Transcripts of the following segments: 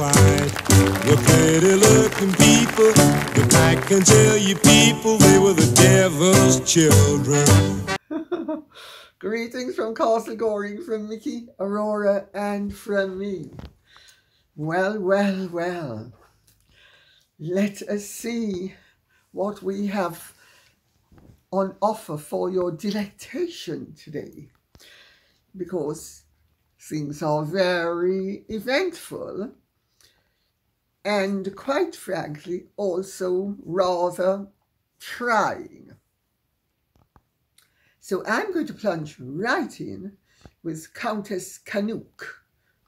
fight. The pretty looking people, but I can tell you people, they were the devil's children. Greetings from Castle Goring, from Mickey, Aurora, and from me. Well, well, well. Let us see what we have on offer for your delectation today, because things are very eventful and, quite frankly, also rather trying. So I'm going to plunge right in with Countess Canuck,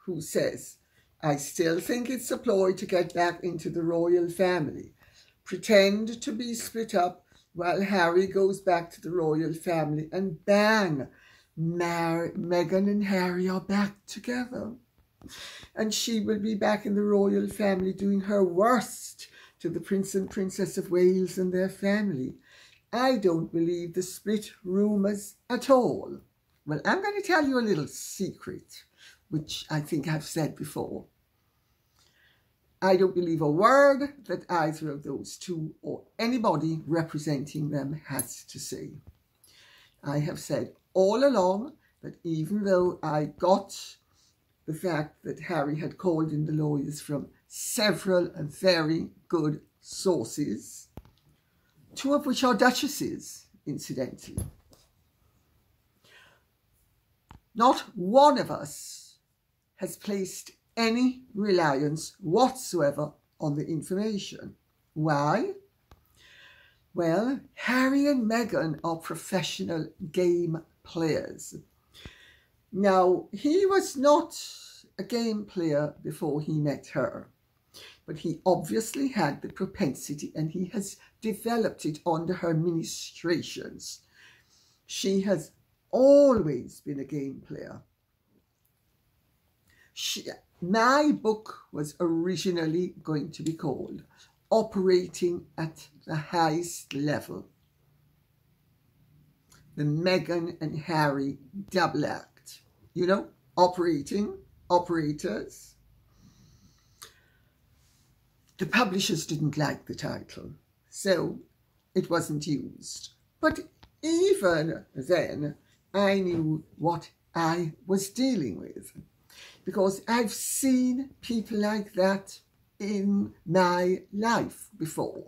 who says, I still think it's a ploy to get back into the royal family. Pretend to be split up while Harry goes back to the royal family, and bang, Meghan and Harry are back together. And she will be back in the royal family doing her worst to the Prince and Princess of Wales and their family. I don't believe the split rumours at all. Well, I'm going to tell you a little secret, which I think I've said before. I don't believe a word that either of those two or anybody representing them has to say. I have said all along that even though I got the fact that Harry had called in the lawyers from several very good sources, two of which are duchesses, incidentally, not one of us has placed any reliance whatsoever on the information. Why? Well, Harry and Meghan are professional game players. Now, he was not a game player before he met her, but he obviously had the propensity, and he has developed it under her ministrations. She has always been a game player. My book was originally going to be called Operating at the Highest Level, the Meghan and Harry double act. You know, operating, operators. The publishers didn't like the title, so it wasn't used. But even then, I knew what I was dealing with, because I've seen people like that in my life before.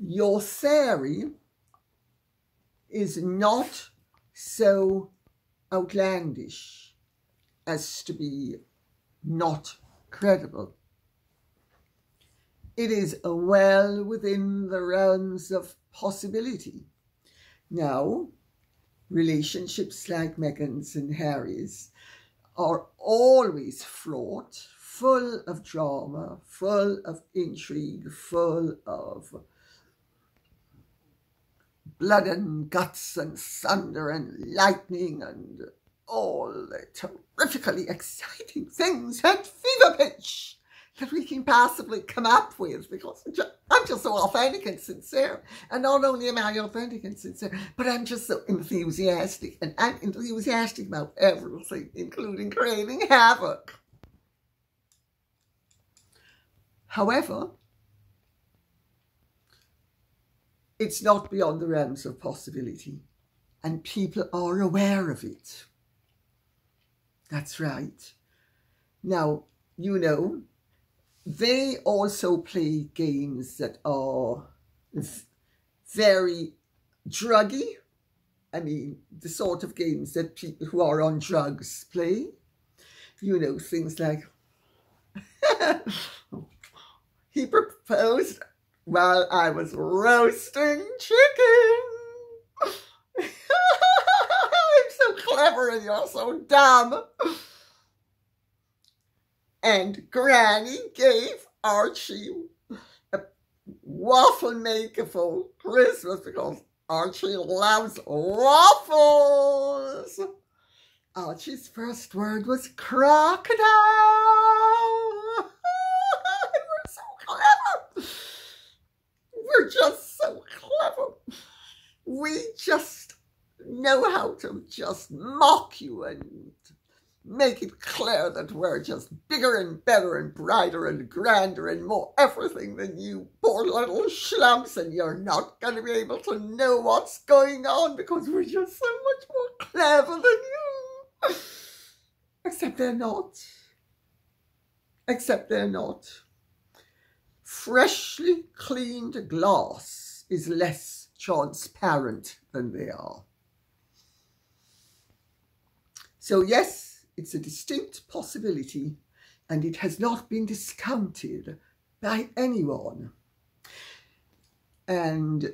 Your theory is not so outlandish as to be not credible. It is well within the realms of possibility. Now, relationships like Meghan's and Harry's are always fraught, full of drama, full of intrigue, full of blood and guts and thunder and lightning and all the terrifically exciting things at fever pitch that we can possibly come up with, because I'm just so authentic and sincere. And not only am I authentic and sincere, but I'm just so enthusiastic. And I'm enthusiastic about everything, including creating havoc. However, it's not beyond the realms of possibility, and people are aware of it. That's right. Now, you know, they also play games that are very druggy. I mean, the sort of games that people who are on drugs play. You know, things like, he proposed while I was roasting chicken. I'm so clever and you're so dumb. And Granny gave Archie a waffle maker for Christmas because Archie loves waffles. Archie's first word was crocodile. We're so clever. We're just so clever. We just know how to just mock you and make it clear that we're just bigger and better and brighter and grander and more everything than you poor little schlumps, and you're not going to be able to know what's going on because we're just so much more clever than you. Except they're not. Except they're not. Freshly cleaned glass is less transparent than they are. So yes, it's a distinct possibility, and it has not been discounted by anyone. And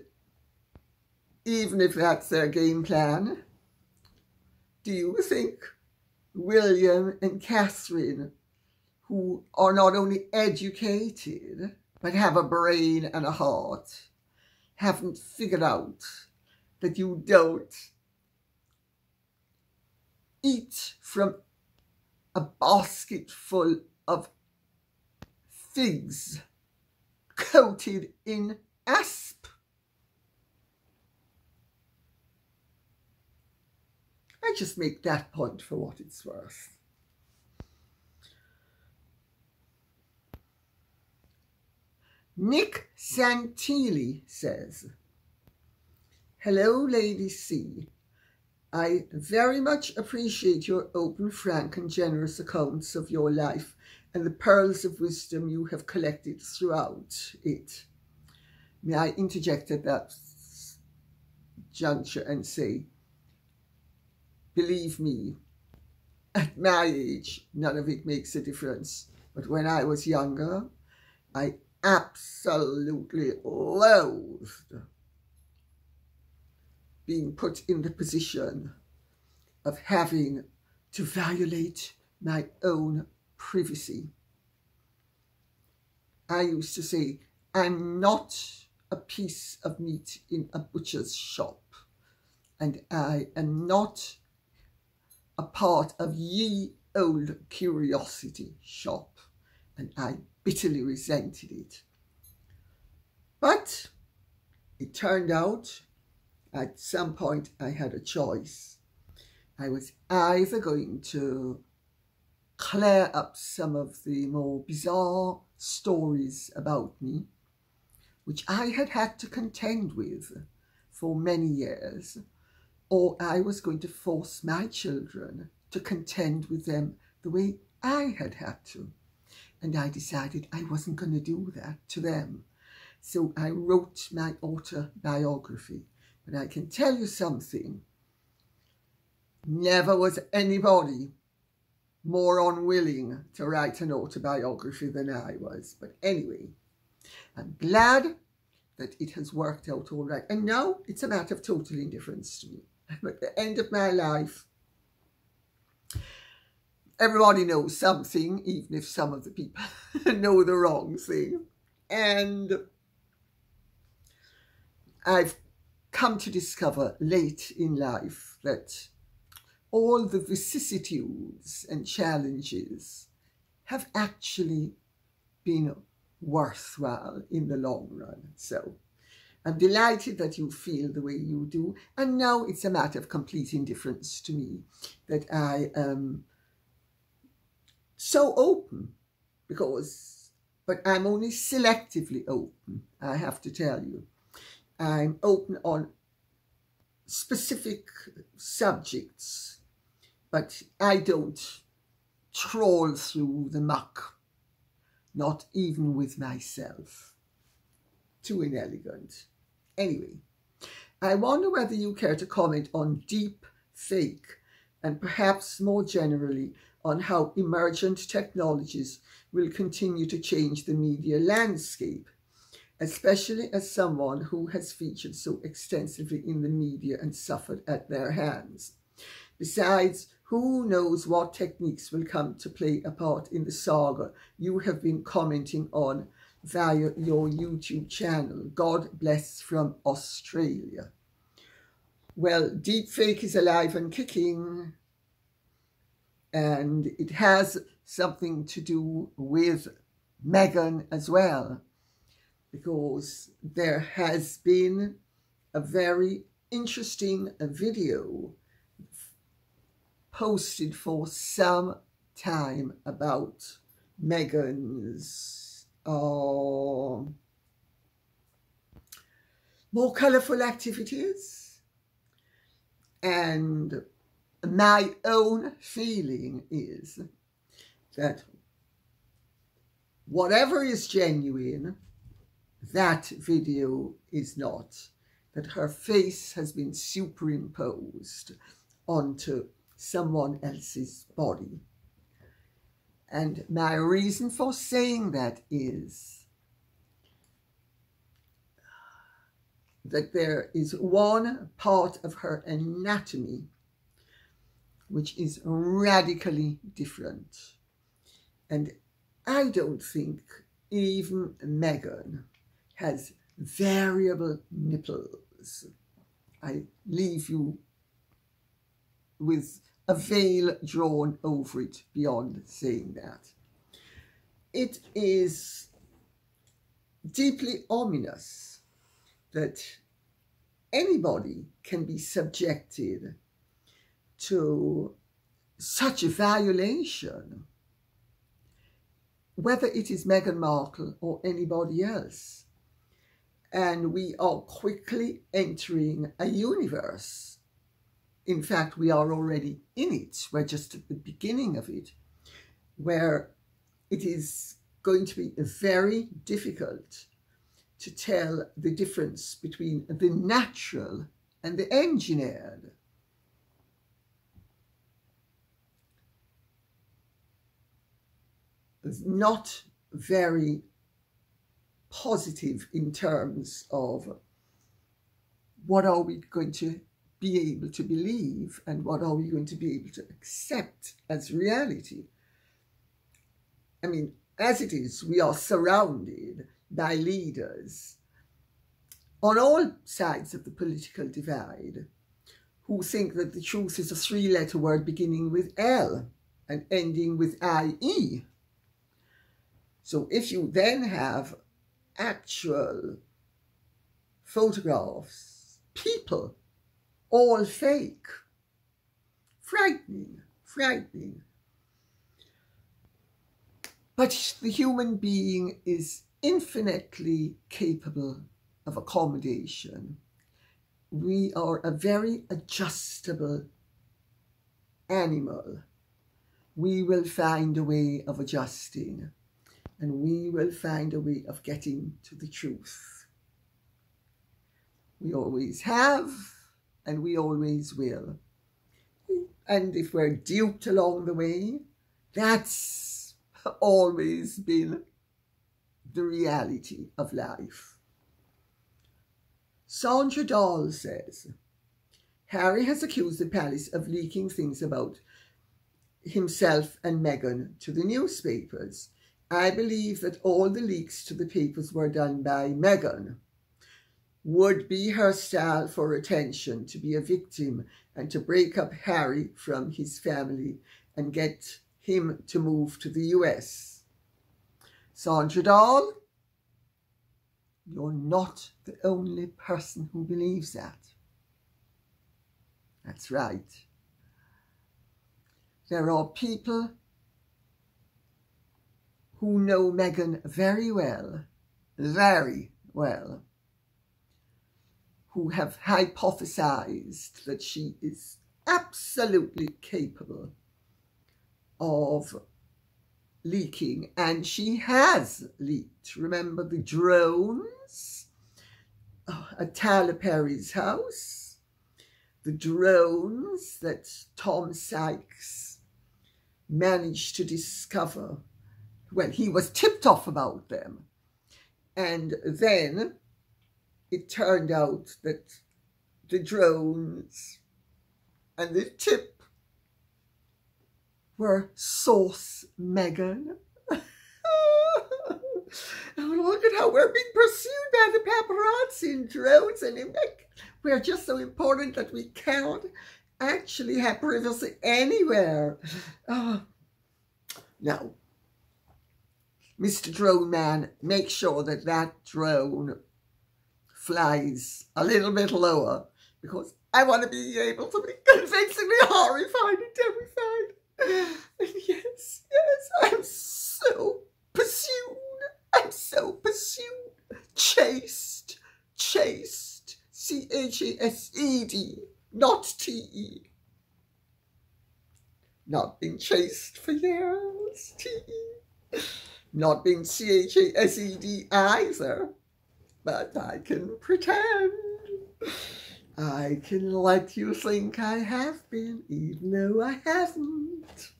even if that's their game plan, do you think William and Catherine, who are not only educated, but have a brain and a heart, haven't figured out that you don't eat from a basket full of figs coated in asp? I just make that point for what it's worth. Nick Santilli says, "Hello, Lady C. I very much appreciate your open, frank and generous accounts of your life and the pearls of wisdom you have collected throughout it." May I interject at that juncture and say, believe me, at my age, none of it makes a difference. But when I was younger, I absolutely loathed being put in the position of having to violate my own privacy. I used to say, I'm not a piece of meat in a butcher's shop, and I am not a part of ye old curiosity shop, and I bitterly resented it. But it turned out at some point I had a choice. I was either going to clear up some of the more bizarre stories about me, which I had had to contend with for many years, or I was going to force my children to contend with them the way I had had to. And I decided I wasn't going to do that to them. So I wrote my autobiography. But I can tell you something. Never was anybody more unwilling to write an autobiography than I was. But anyway, I'm glad that it has worked out all right. And now it's a matter of total indifference to me. I'm at the end of my life. Everybody knows something, even if some of the people know the wrong thing. And I've come to discover late in life that all the vicissitudes and challenges have actually been worthwhile in the long run. So I'm delighted that you feel the way you do. And now it's a matter of complete indifference to me that I am so open, but I'm only selectively open, I have to tell you. I'm open on specific subjects, but I don't trawl through the muck, not even with myself. Too inelegant. Anyway, I wonder whether you care to comment on deep fake and perhaps more generally on how emergent technologies will continue to change the media landscape, especially as someone who has featured so extensively in the media and suffered at their hands. Besides, who knows what techniques will come to play a part in the saga you have been commenting on via your YouTube channel. God bless from Australia. Well, deepfake is alive and kicking, and it has something to do with Meghan as well, because there has been a very interesting video posted for some time about Meghan's more colourful activities, and my own feeling is that whatever is genuine, that video is not, that her face has been superimposed onto someone else's body. And my reason for saying that is that there is one part of her anatomy which is radically different. And I don't think even Meghan has variable nipples. I leave you with a veil drawn over it beyond saying that. It is deeply ominous that anybody can be subjected to such a violation, whether it is Meghan Markle or anybody else. And we are quickly entering a universe. In fact, we are already in it. We're just at the beginning of it, where it is going to be very difficult to tell the difference between the natural and the engineered. It's not very positive in terms of what are we going to be able to believe and what are we going to be able to accept as reality. I mean, as it is, we are surrounded by leaders on all sides of the political divide who think that the truth is a three-letter word beginning with L and ending with IE. So if you then have actual photographs, people, all fake, frightening, frightening. But the human being is infinitely capable of accommodation. We are a very adjustable animal. We will find a way of adjusting, and we will find a way of getting to the truth. We always have, and we always will. And if we're duped along the way, that's always been the reality of life. Sandra Dahl says, Harry has accused the palace of leaking things about himself and Meghan to the newspapers. I believe that all the leaks to the papers were done by Meghan. Would be her style for attention, to be a victim and to break up Harry from his family and get him to move to the US. Sandra Dahl, you're not the only person who believes that. That's right. There are people who know Meghan very well, who have hypothesized that she is absolutely capable of leaking, and she has leaked. Remember the drones at Tyler Perry's house? The drones that Tom Sykes managed to discover. Well, he was tipped off about them. And then it turned out that the drones and the tip were source Meghan. Oh, look at how we're being pursued by the paparazzi and drones, and we're just so important that we cannot actually have privacy anywhere. Oh. Now, Mr. Drone Man, make sure that that drone flies a little bit lower, because I want to be able to be convincingly horrified and terrified. And yes, I'm so pursued. I'm so pursued. Chased. C-H-A-S-E-D, not T-E. Not been chased for years, T-E. Not been C-H-A-S-E-D either. But I can pretend. I can let you think I have been, even though I haven't.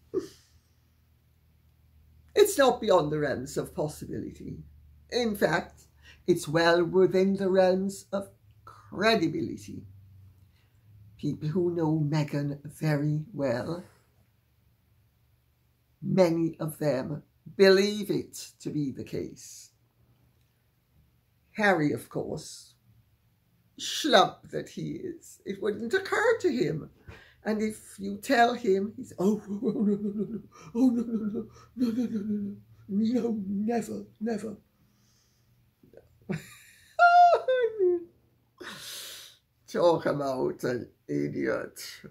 It's not beyond the realms of possibility. In fact, it's well within the realms of credibility. People who know Meghan very well, many of them believe it to be the case. Harry, of course, schlump that he is, it wouldn't occur to him. And if you tell him, he's, oh, no, never. Talk about an idiot.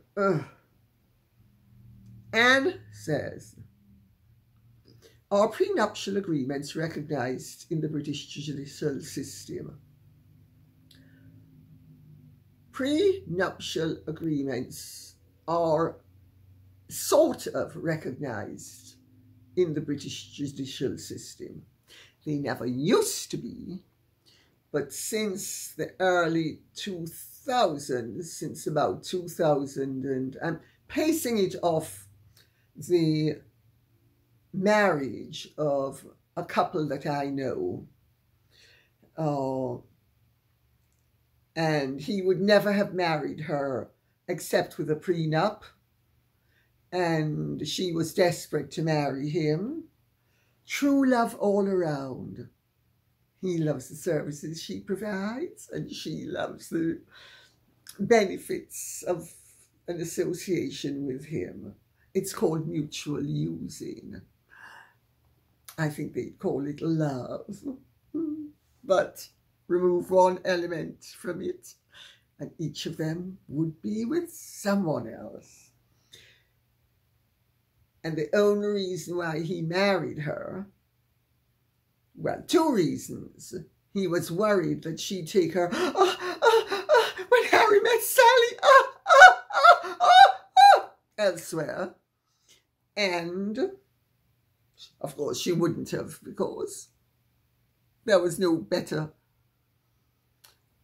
Anne says, are prenuptial agreements recognised in the British judicial system? Prenuptial agreements are sort of recognised in the British judicial system. They never used to be, but since the early 2000s, since about 2000, and I'm pacing it off the marriage of a couple that I know, and he would never have married her except with a prenup, and she was desperate to marry him. True love all around. He loves the services she provides, and she loves the benefits of an association with him. It's called mutual using. I think they'd call it love. But remove one element from it, and each of them would be with someone else. And the only reason why he married her, well, two reasons. He was worried that she'd take her, when Harry met Sally, elsewhere. And, of course, she wouldn't have, because there was no better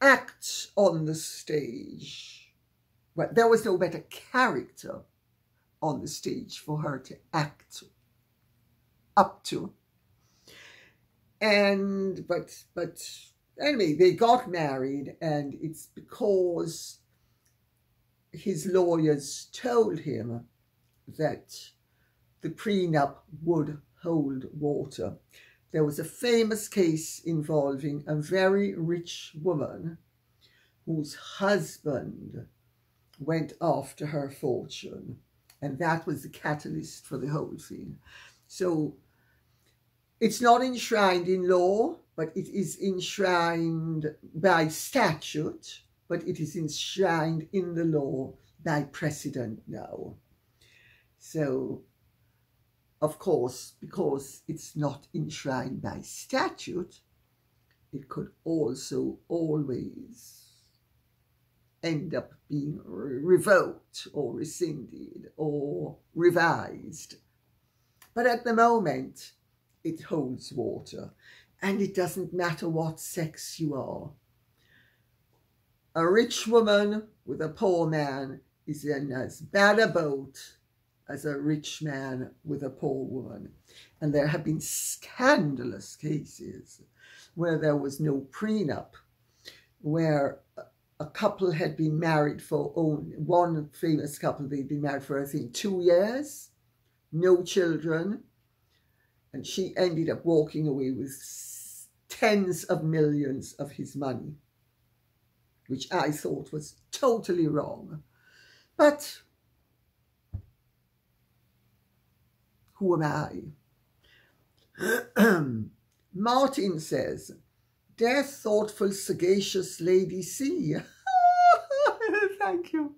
act on the stage. Well, there was no better character on the stage for her to act up to. And but anyway, they got married, and it's because his lawyers told him that the prenup would hold water. There was a famous case involving a very rich woman whose husband went after her fortune, and that was the catalyst for the whole thing. So it's not enshrined in law, but it is enshrined by statute, but it is enshrined in the law by precedent now. So, of course, because it's not enshrined by statute, it could also always end up being revoked or rescinded or revised. But at the moment, it holds water, and it doesn't matter what sex you are. A rich woman with a poor man is in as bad a boat as a rich man with a poor woman. And there have been scandalous cases where there was no prenup, where a couple had been married for only, one famous couple, they'd been married for, I think, 2 years, no children, and she ended up walking away with tens of millions of his money, which I thought was totally wrong. But who am I? Martin says, dear thoughtful, sagacious Lady C. Thank you.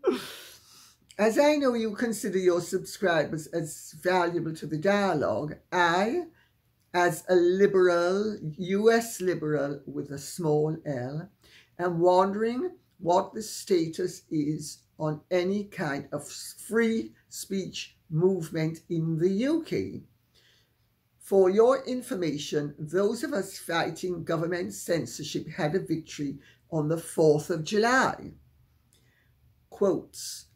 As I know you consider your subscribers as valuable to the dialogue, I, as a liberal, US liberal with a small L, am wondering what the status is on any kind of free speech movement in the UK. For your information, those of us fighting government censorship had a victory on the 4th of July. Quotes,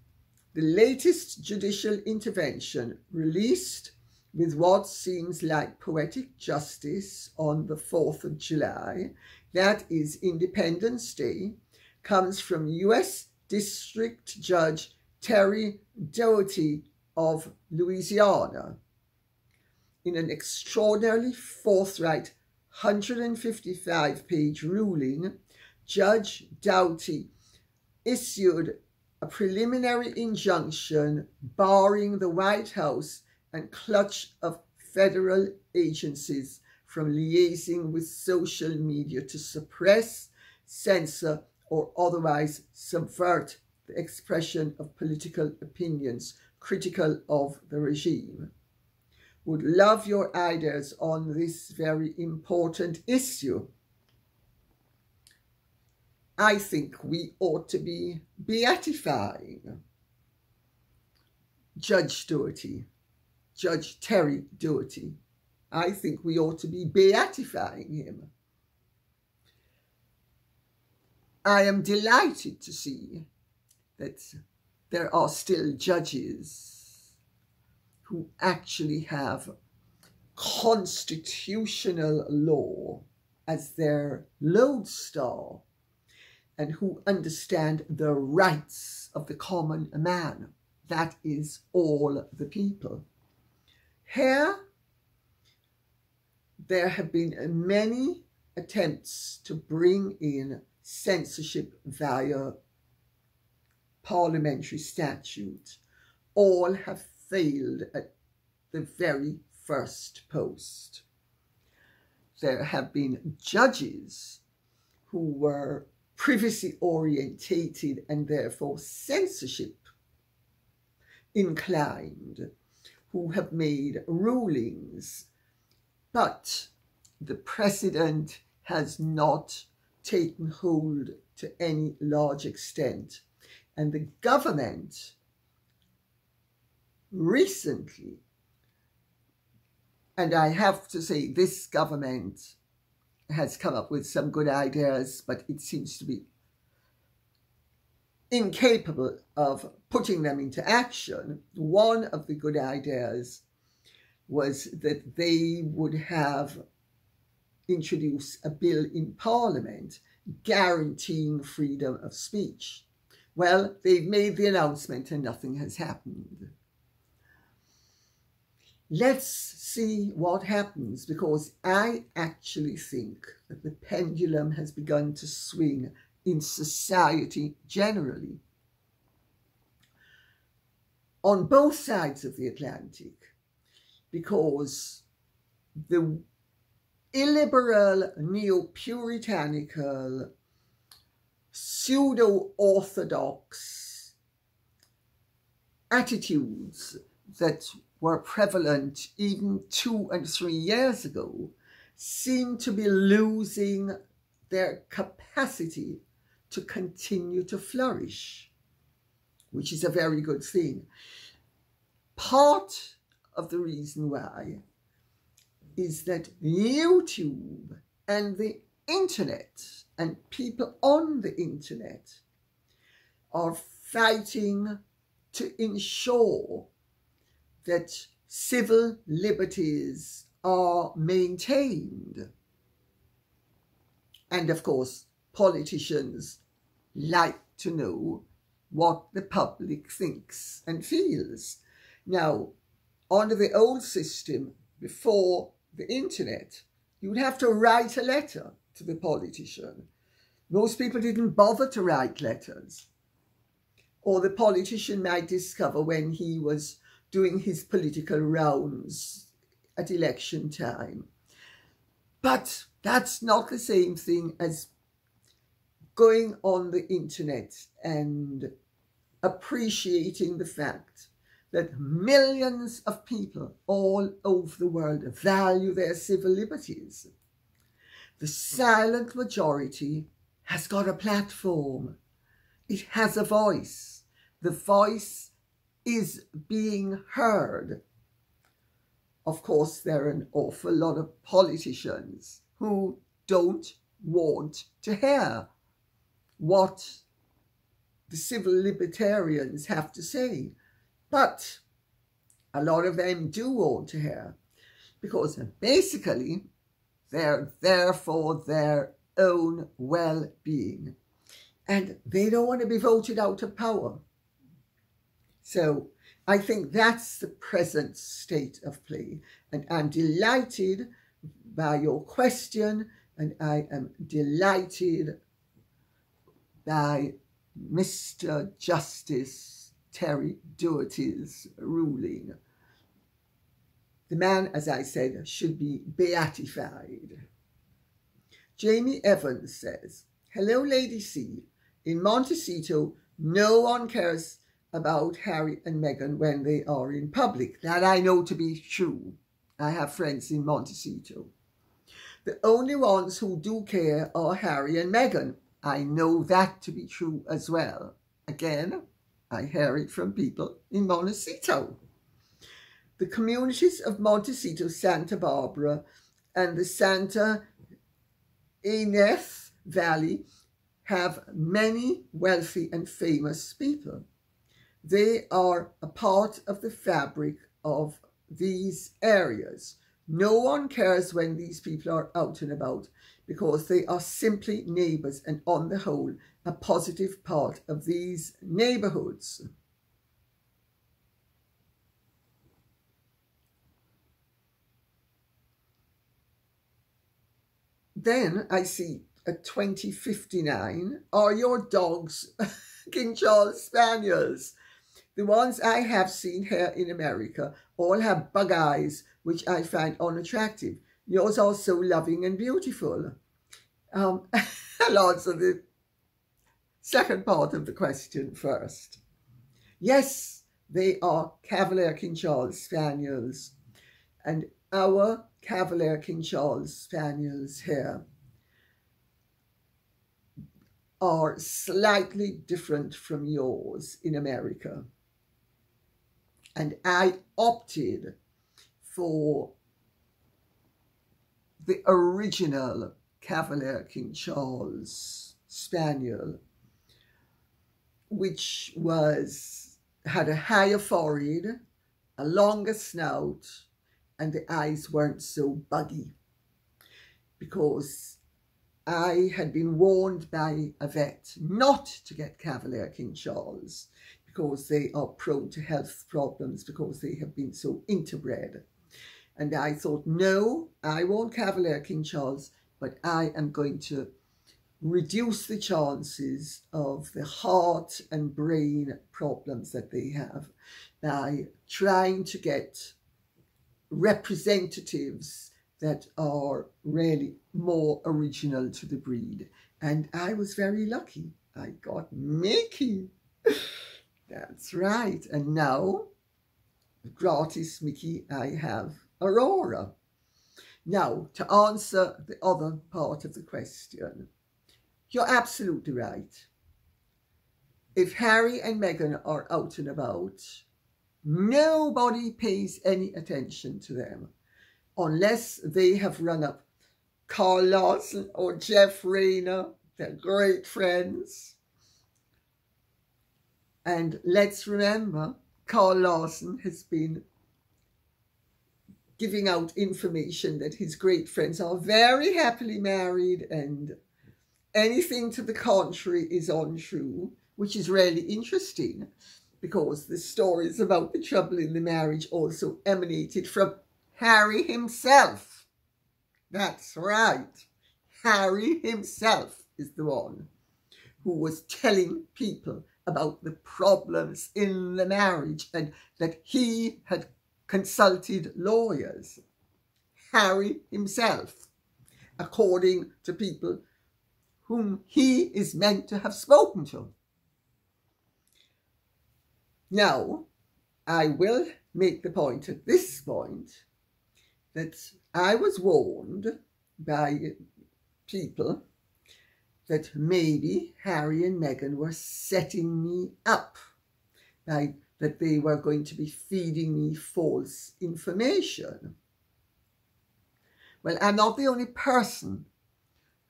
the latest judicial intervention released with what seems like poetic justice on the 4th of July, that is Independence Day, comes from U.S. District Judge Terry Doughty of Louisiana. In an extraordinarily forthright 155-page ruling, Judge Doughty issued a preliminary injunction barring the White House and clutch of federal agencies from liaising with social media to suppress, censor, or otherwise subvert the expression of political opinions critical of the regime. Would love your ideas on this very important issue. I think we ought to be beatifying Judge Doughty, Judge Terry Doughty. I think we ought to be beatifying him. I am delighted to see that there are still judges who actually have constitutional law as their lodestar and who understand the rights of the common man, that is, all the people. Here, there have been many attempts to bring in censorship via parliamentary statute. All have failed at the very first post. There have been judges who were privacy orientated and therefore censorship inclined, who have made rulings, but the precedent has not taken hold to any large extent. And the government recently, and I have to say this government has come up with some good ideas, but it seems to be incapable of putting them into action. One of the good ideas was that they would have introduced a bill in Parliament guaranteeing freedom of speech. Well, they've made the announcement and nothing has happened. Let's see what happens, because I actually think that the pendulum has begun to swing in society generally on both sides of the Atlantic, because the illiberal, neo-puritanical, pseudo-orthodox attitudes that were prevalent even 2 and 3 years ago seem to be losing their capacity to continue to flourish, which is a very good thing. Part of the reason why is that YouTube and the internet and people on the internet are fighting to ensure that civil liberties are maintained. And of course, politicians like to know what the public thinks and feels. Now, under the old system, before the internet, you would have to write a letter to the politician. Most people didn't bother to write letters. Or the politician might discover when he was doing his political rounds at election time. But that's not the same thing as going on the internet and appreciating the fact that millions of people all over the world value their civil liberties. The silent majority has got a platform. It has a voice. The voice is being heard. Of course, there are an awful lot of politicians who don't want to hear what the civil libertarians have to say. But a lot of them do want to hear, because basically they're there for their own well-being and they don't want to be voted out of power. So I think that's the present state of play, and I'm delighted by your question, and I am delighted by Mr. Justice Terry Doherty's ruling. The man, as I said, should be beatified. Jamie Evans says, hello, Lady C. In Montecito, no one cares about Harry and Meghan when they are in public. That I know to be true. I have friends in Montecito. The only ones who do care are Harry and Meghan. I know that to be true as well. Again, I hear it from people in Montecito. The communities of Montecito, Santa Barbara, and the Santa Ynez Valley have many wealthy and famous people. They are a part of the fabric of these areas. No one cares when these people are out and about, because they are simply neighbours and, on the whole, a positive part of these neighbourhoods. Then I see at 2059, are your dogs King Charles Spaniels? The ones I have seen here in America all have bug eyes, which I find unattractive. Yours are so loving and beautiful. I'll answer the second part of the question first. Yes, they are Cavalier King Charles Spaniels, and our Cavalier King Charles Spaniels here are slightly different from yours in America. And I opted for the original Cavalier King Charles Spaniel, which had a higher forehead, a longer snout, and the eyes weren't so buggy, because I had been warned by a vet not to get Cavalier King Charles, because they are prone to health problems because they have been so interbred. And I thought, no, I won't Cavalier King Charles, but I am going to reduce the chances of the heart and brain problems that they have by trying to get representatives that are really more original to the breed. And I was very lucky. I got Mickey. That's right. And now, gratis Mickey, I have Aurora. Now, to answer the other part of the question, you're absolutely right. If Harry and Meghan are out and about, nobody pays any attention to them unless they have run up Carl Lawson or Jeff Rayner. They're great friends. And let's remember, Carl Lawson has been giving out information that his great friends are very happily married, and anything to the contrary is untrue, which is really interesting, because the stories about the trouble in the marriage also emanated from Harry himself. That's right. Harry himself is the one who was telling people about the problems in the marriage and that he had consulted lawyers. Harry himself, according to people whom he is meant to have spoken to. Now, I will make the point at this point that I was warned by people that maybe Harry and Meghan were setting me up, that they were going to be feeding me false information. Well, I'm not the only person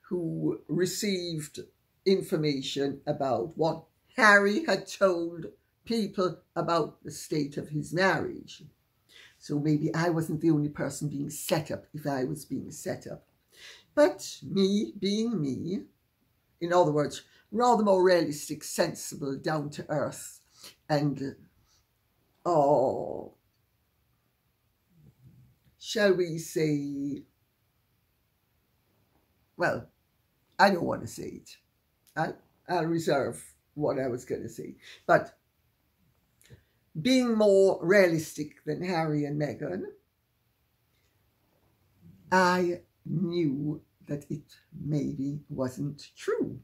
who received information about what Harry had told people about the state of his marriage. So maybe I wasn't the only person being set up if I was being set up. But me being me, in other words, rather more realistic, sensible, down to earth, and, shall we say, well, I don't want to say it. I'll reserve what I was going to say. But being more realistic than Harry and Meghan, I knew that it maybe wasn't true.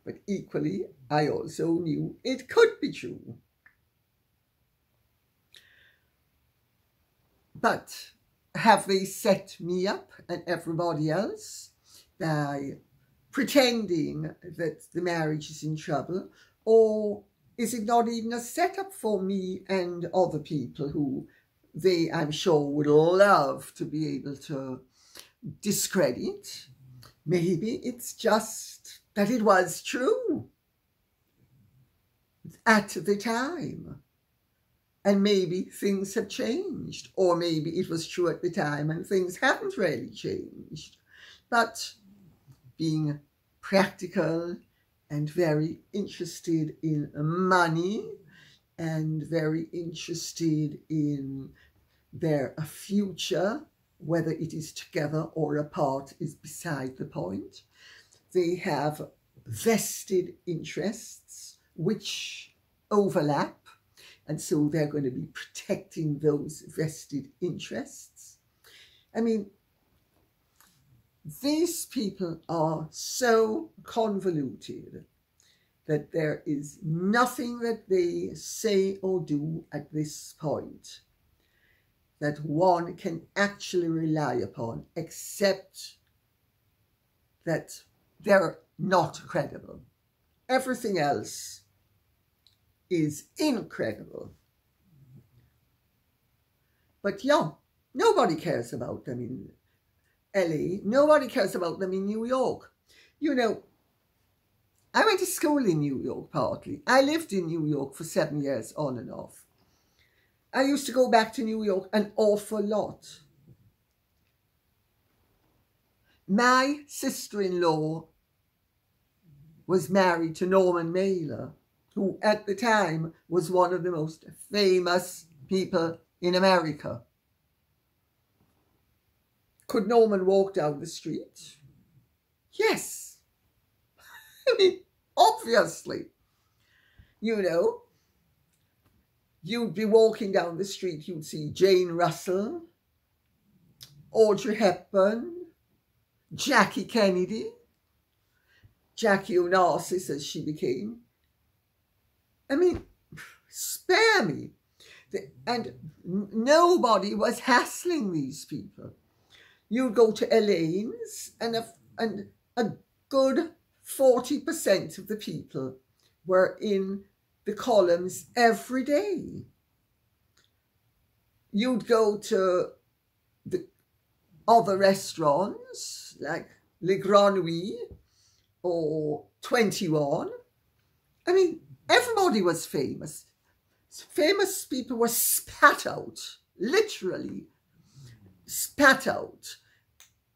But equally, I also knew it could be true. But have they set me up and everybody else by pretending that the marriage is in trouble? Or is it not even a setup for me and other people who they, I'm sure, would love to be able to discredit? Maybe it's just that it was true at the time. And maybe things have changed. Or maybe it was true at the time and things haven't really changed. But being practical and very interested in money and very interested in their future, whether it is together or apart is beside the point. They have vested interests which overlap, and so they're going to be protecting those vested interests. I mean, these people are so convoluted that there is nothing that they say or do at this point that one can actually rely upon, except that they're not credible. Everything else is incredible. But yeah, nobody cares about them in LA. Nobody cares about them in New York. You know, I went to school in New York partly. I lived in New York for 7 years on and off. I used to go back to New York an awful lot. My sister-in-law was married to Norman Mailer, who at the time was one of the most famous people in America. Could Norman walk down the street? Yes. I mean, obviously. You know, you'd be walking down the street, you'd see Jane Russell, Audrey Hepburn, Jackie Kennedy, Jackie Onassis as she became. I mean, spare me. And nobody was hassling these people. You'd go to Elaine's and a good 40% of the people were in the columns every day. You'd go to the other restaurants like Le Grand Nuit or 21. I mean, everybody was famous. Famous people were spat out, literally spat out.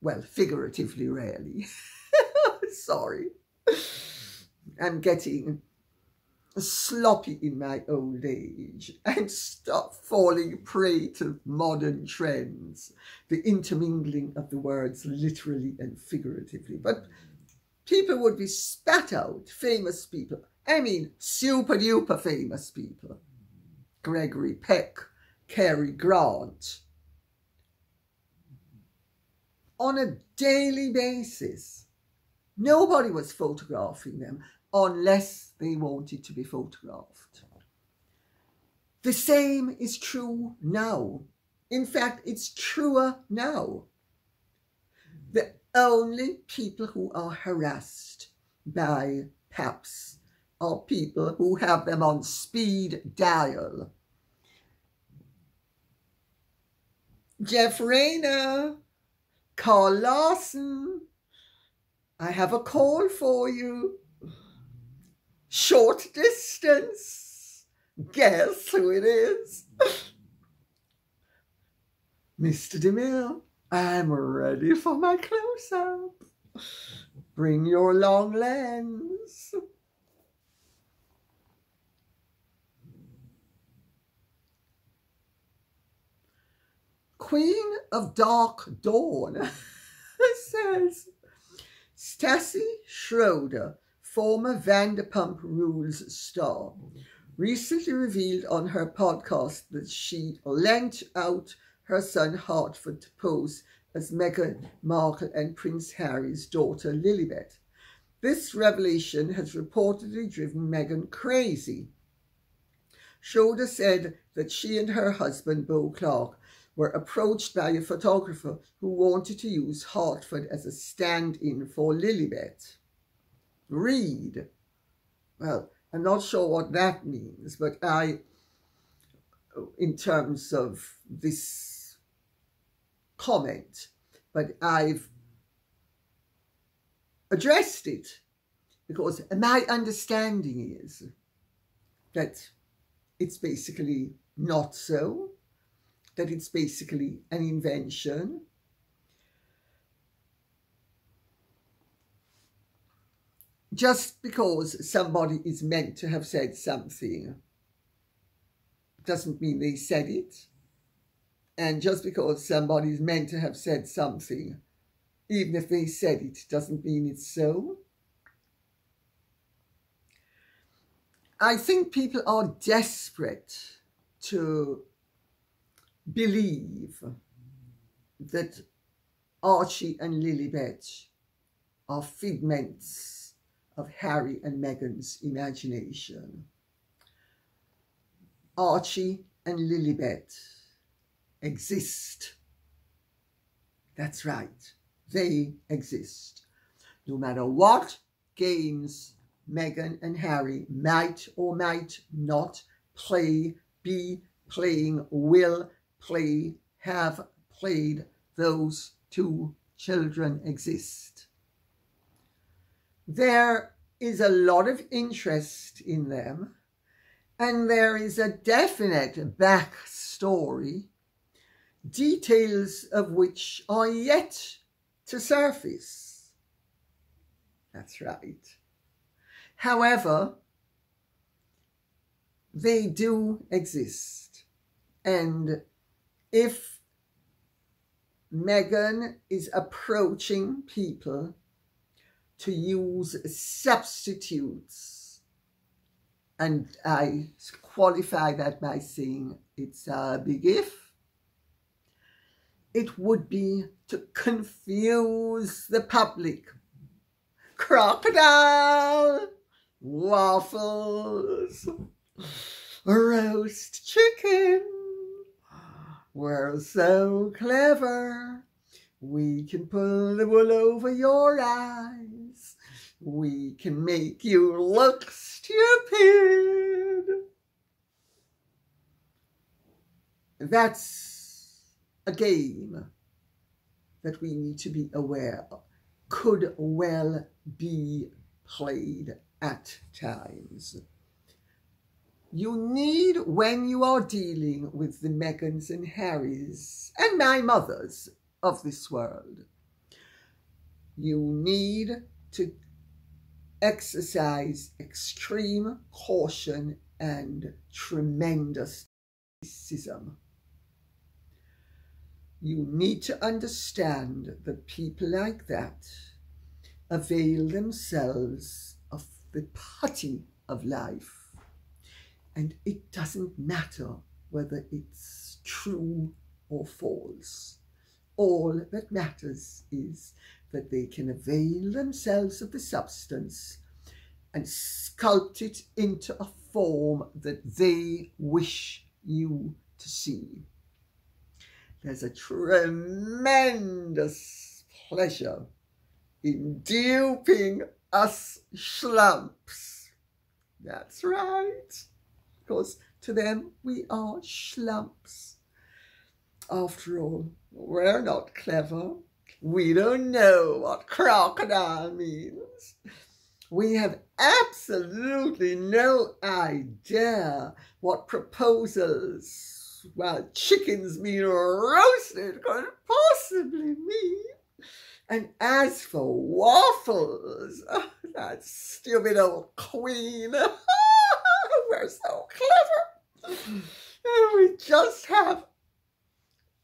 Well, figuratively, really. Sorry. I'm getting sloppy in my old age and stop falling prey to modern trends, the intermingling of the words literally and figuratively. But people would be spat out, famous people. I mean, super duper famous people. Gregory Peck, Cary Grant. On a daily basis. Nobody was photographing them unless they wanted to be photographed. The same is true now. In fact, it's truer now. The only people who are harassed by paps are people who have them on speed dial. Jeff Rayner, Carl Lawson, I have a call for you. Short distance. Guess who it is? Mr. DeMille, I'm ready for my close-up. Bring your long lens. Queen of Dark Dawn says, Stassi Schroder, former Vanderpump Rules star, recently revealed on her podcast that she lent out her son Hartford to pose as Meghan Markle and Prince Harry's daughter Lilibet. This revelation has reportedly driven Meghan crazy. Schroder said that she and her husband Beau Clark were approached by a photographer who wanted to use Hartford as a stand-in for Lilibet. Read. Well, I'm not sure what that means, but in terms of this comment, but I've addressed it because my understanding is that it's basically not so, that it's basically an invention. Just because somebody is meant to have said something doesn't mean they said it. And just because somebody is meant to have said something, even if they said it, doesn't mean it's so. I think people are desperate to believe that Archie and Lilibet are figments of Harry and Meghan's imagination. Archie and Lilibet exist. That's right, they exist. No matter what games Meghan and Harry might or might not play, be playing, will play, have played, those two children exist. There is a lot of interest in them, and there is a definite backstory, details of which are yet to surface. That's right. However, they do exist. And if Meghan is approaching people to use substitutes, and I qualify that by saying it's a big if, it would be to confuse the public. Crocodile, waffles, roast chicken. We're so clever. We can pull the wool over your eyes. We can make you look stupid. That's a game that we need to be aware of. Could well be played at times. You need, when you are dealing with the Meghans and Harrys and my mothers of this world, you need to exercise extreme caution and tremendous cynicism. You need to understand that people like that avail themselves of the putty of life. And it doesn't matter whether it's true or false. All that matters is that they can avail themselves of the substance and sculpt it into a form that they wish you to see. There's a tremendous pleasure in duping us schlumps. That's right, because to them we are schlumps. After all, we're not clever. We don't know what crocodile means. We have absolutely no idea what proposals, while chickens being roasted, could possibly mean. And as for waffles, that stupid old queen, we're so clever. And we just have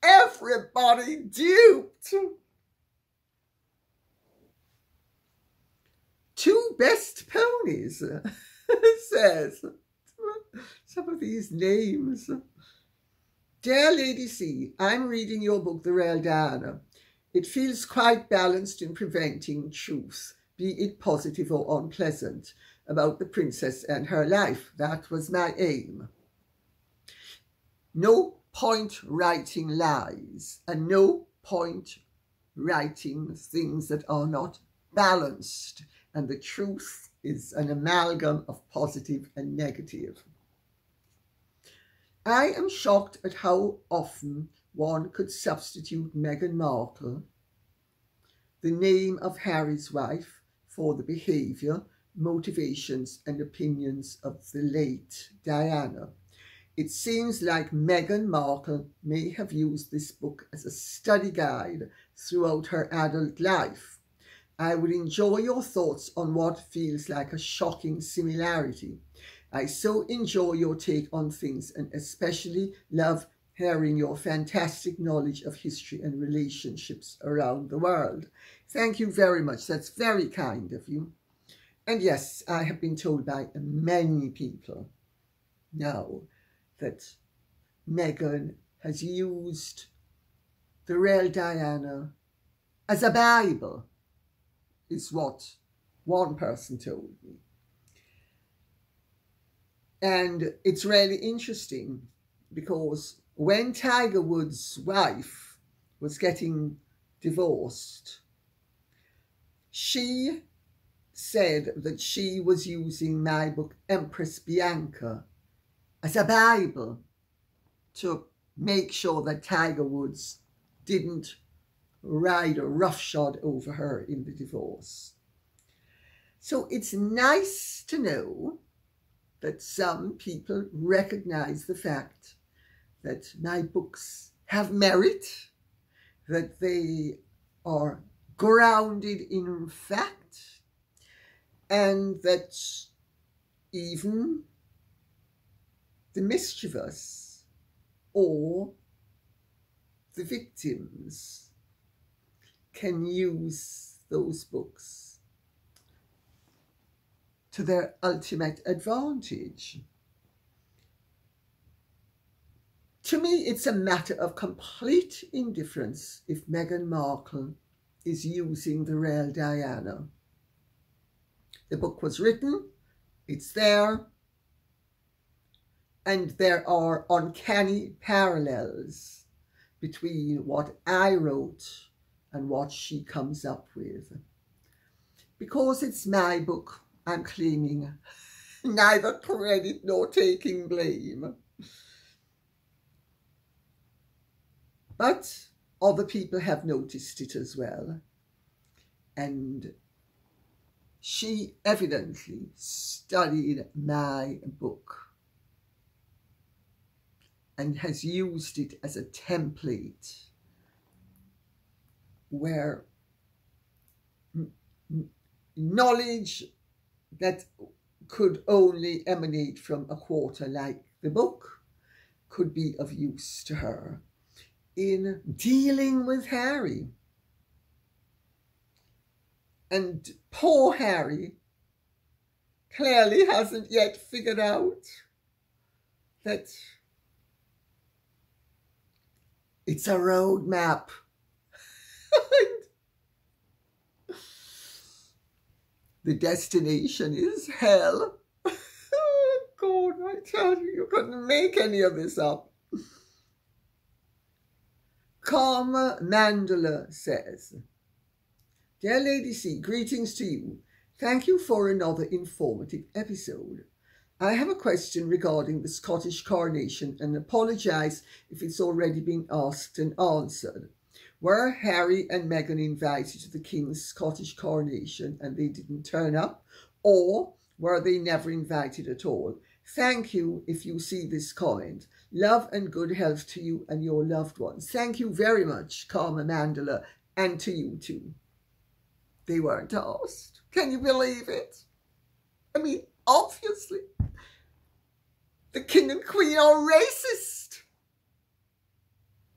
everybody duped. Two best ponies, says some of these names. Dear Lady C, I'm reading your book, The Real Diana. It feels quite balanced in preventing truth, be it positive or unpleasant, about the princess and her life. That was my aim. No point writing lies, and no point writing things that are not balanced, and the truth is an amalgam of positive and negative. I am shocked at how often one could substitute Meghan Markle, the name of Harry's wife, for the behaviour, motivations and opinions of the late Diana. It seems like Meghan Markle may have used this book as a study guide throughout her adult life. I would enjoy your thoughts on what feels like a shocking similarity. I so enjoy your take on things and especially love hearing your fantastic knowledge of history and relationships around the world. Thank you very much. That's very kind of you. And yes, I have been told by many people now that Meghan has used the Real Diana as a Bible, is what one person told me. And it's really interesting because when Tiger Woods' wife was getting divorced, she said that she was using my book, Empress Bianca, as a Bible to make sure that Tiger Woods didn't ride a roughshod over her in the divorce. So it's nice to know that some people recognize the fact that my books have merit, that they are grounded in fact, and that even the mischievous or the victims can use those books to their ultimate advantage. To me, it's a matter of complete indifference if Meghan Markle is using the Real Diana. The book was written, it's there, and there are uncanny parallels between what I wrote and what she comes up with. Because it's my book, I'm claiming neither credit nor taking blame. But other people have noticed it as well. And she evidently studied my book and has used it as a template where knowledge that could only emanate from a quarter like the book could be of use to her in dealing with Harry. And poor Harry clearly hasn't yet figured out that it's a roadmap. The destination is hell. God, I tell you, you couldn't make any of this up. Karma Mandela says, Dear Lady C, greetings to you. Thank you for another informative episode. I have a question regarding the Scottish coronation and apologise if it's already been asked and answered. Were Harry and Meghan invited to the King's Scottish coronation and they didn't turn up? Or were they never invited at all? Thank you if you see this comment. Love and good health to you and your loved ones. Thank you very much, Karma Mandela, and to you too. They weren't asked. Can you believe it? I mean, obviously, the King and Queen are racist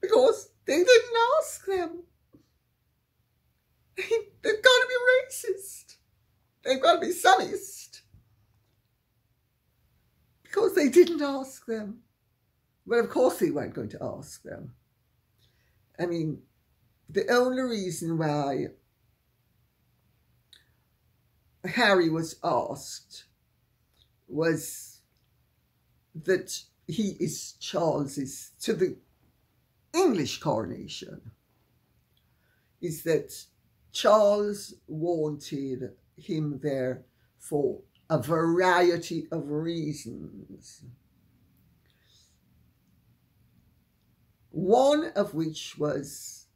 because they didn't ask them. They've got to be racist. They've got to be sunnist because they didn't ask them. Well, of course they weren't going to ask them. I mean, the only reason why Harry was asked was that he is Charles's, to the English coronation, is that Charles wanted him there for a variety of reasons. One of which was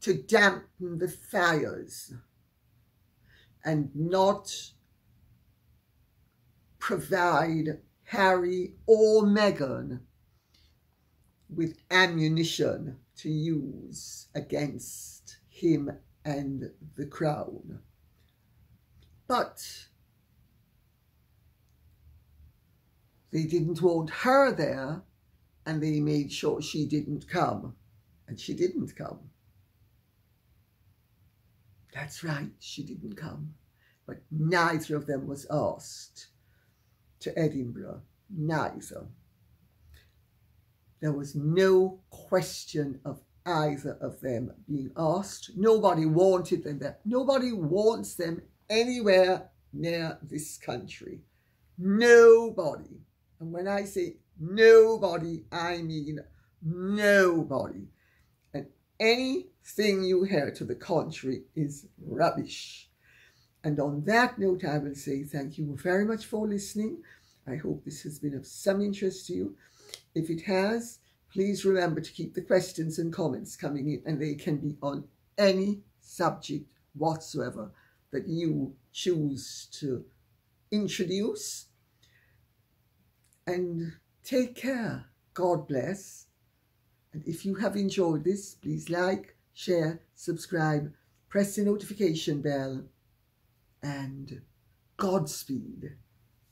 to dampen the fires and not provide Harry or Meghan with ammunition to use against him and the crown. But they didn't want her there, and they made sure she didn't come, and she didn't come. That's right, she didn't come. But neither of them was asked to Edinburgh. Neither. There was no question of either of them being asked. Nobody wanted them there. Nobody wants them anywhere near this country. Nobody. And when I say nobody, I mean nobody. And anything you hear to the contrary is rubbish. And on that note, I will say thank you very much for listening. I hope this has been of some interest to you. If it has, please remember to keep the questions and comments coming in, and they can be on any subject whatsoever that you choose to introduce. And take care. God bless. And if you have enjoyed this, please like, share, subscribe, press the notification bell, and Godspeed.